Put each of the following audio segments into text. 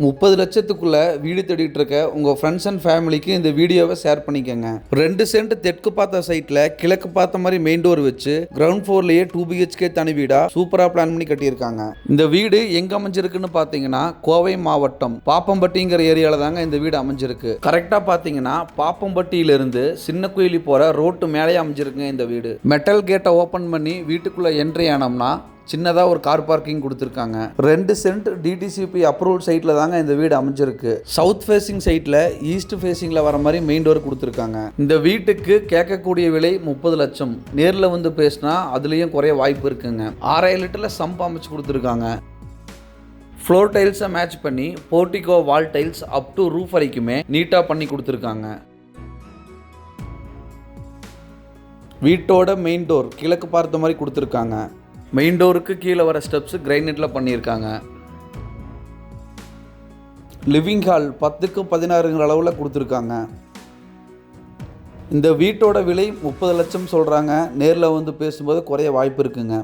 30 லட்சத்துக்குள்ள வீடு தேடிட்டு இருக்க உங்கள் ஃப்ரெண்ட்ஸ் அண்ட் ஃபேமிலிக்கு இந்த வீடியோவை ஷேர் பண்ணிக்கோங்க. 2 சென்ட் தெற்கு பார்த்த சைட்டில் கிழக்கு பார்த்த மாதிரி மெயின் டோர் வச்சு கிரவுண்ட் ஃப்ளோர்லேயே 2 BHK தனி வீடாக சூப்பராக பிளான் பண்ணி கட்டியிருக்காங்க. இந்த வீடு எங்கே அமைஞ்சிருக்குன்னு பார்த்தீங்கன்னா கோவை மாவட்டம் பாப்பம்பட்டிங்கிற ஏரியாவில் தாங்க இந்த வீடு அமைஞ்சிருக்கு. கரெக்டாக பார்த்தீங்கன்னா பாப்பம்பட்டியிலிருந்து சின்ன கோயிலி போகிற ரோட்டு மேலே அமைஞ்சிருக்குங்க இந்த வீடு. மெட்டல் கேட்டை ஓப்பன் பண்ணி வீட்டுக்குள்ளே என்ட்ரி ஆனோம்னா சின்னதாக ஒரு கார் பார்க்கிங் கொடுத்துருக்காங்க. 2 சென்ட் டிடிசிபி அப்ரூவல் சைட்டில் தாங்க இந்த வீடு அமைஞ்சிருக்கு. சவுத் ஃபேசிங் சைட்டில் ஈஸ்ட் ஃபேசிங்கில் வர மாதிரி மெயின் டோர் கொடுத்துருக்காங்க. இந்த வீட்டுக்கு கேட்கக்கூடிய விலை 30 லட்சம். நேரில் வந்து பேசினா அதுலேயும் குறைய வாய்ப்பு இருக்குங்க. 6,000 லிட்டரில் சம்ப் அமைச்சு கொடுத்துருக்காங்க. ஃப்ளோர் டைல்ஸை மேட்ச் பண்ணி portico wall tiles up to roof வரைக்குமே நீட்டாக பண்ணி கொடுத்துருக்காங்க. வீட்டோட மெயின் டோர் கிழக்கு பார்த்த மாதிரி கொடுத்துருக்காங்க. மெயின் டோருக்கு கீழே வர ஸ்டெப்ஸ் கிரைனைட்டில் பண்ணியிருக்காங்க. லிவிங் ஹால் 10க்கு 16ங்கிற அளவில் கொடுத்துருக்காங்க. இந்த வீட்டோட விலை 30 லட்சம் சொல்கிறாங்க. நேரில் வந்து பேசும்போது குறைய வாய்ப்பு இருக்குங்க.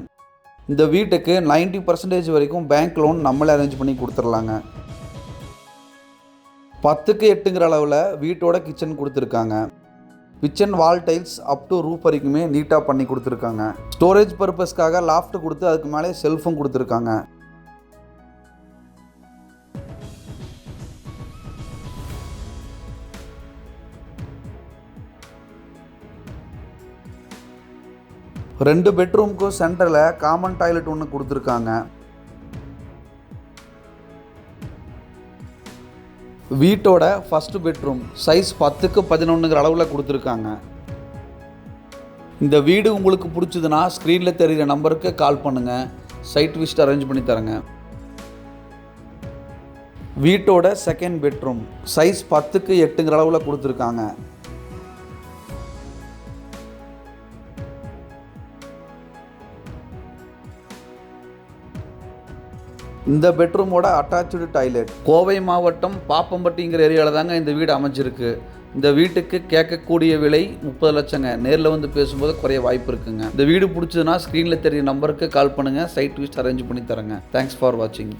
இந்த வீட்டுக்கு 90% வரைக்கும் பேங்க் லோன் நம்மளே அரேஞ்ச் பண்ணி கொடுத்துடலாங்க. 10க்கு 8ங்கிற அளவில் வீட்டோட கிச்சன் கொடுத்துருக்காங்க. Kitchen wall tiles up to roof வரைக்குமே நீட்டாக பண்ணி கொடுத்துருக்காங்க. ஸ்டோரேஜ் பர்பஸ்க்காக லாஃப்ட் கொடுத்து அதுக்கு மேலே செல்ஃபும் கொடுத்துருக்காங்க. ரெண்டு பெட்ரூமுக்கும் சென்டரில் காமன் டாய்லெட் ஒன்று கொடுத்துருக்காங்க. வீட்டோட ஃபர்ஸ்ட் பெட்ரூம் சைஸ் 10க்கு 11ங்கிற அளவில் கொடுத்துருக்காங்க. இந்த வீடு உங்களுக்கு பிடிச்சதுன்னா ஸ்க்ரீனில் தெரிகிற நம்பருக்கு கால் பண்ணுங்கள். சைட் விசிட் அரேஞ்ச் பண்ணி தரேங்க. வீட்டோட செகண்ட் பெட்ரூம் சைஸ் 10க்கு 8ங்கிற அளவில் கொடுத்துருக்காங்க. இந்த பெட்ரூமோட அட்டாச்சு டாய்லெட். கோவை மாவட்டம் பாப்பம்பட்டிங்கிற ஏரியாவில் தாங்க இந்த வீடு அமைஞ்சிருக்கு. இந்த வீட்டுக்கு கேட்கக்கூடிய விலை 30 லட்சங்க. நேரில் வந்து பேசும்போது குறைய வாய்ப்பு இருக்குங்க. இந்த வீடு பிடிச்சதுன்னா ஸ்க்ரீனில் தெரியும் நம்பருக்கு கால் பண்ணுங்கள். சைட் விசிட் அரேஞ்ச் பண்ணி தரேங்க. தேங்க்ஸ் ஃபார் வாட்சிங்.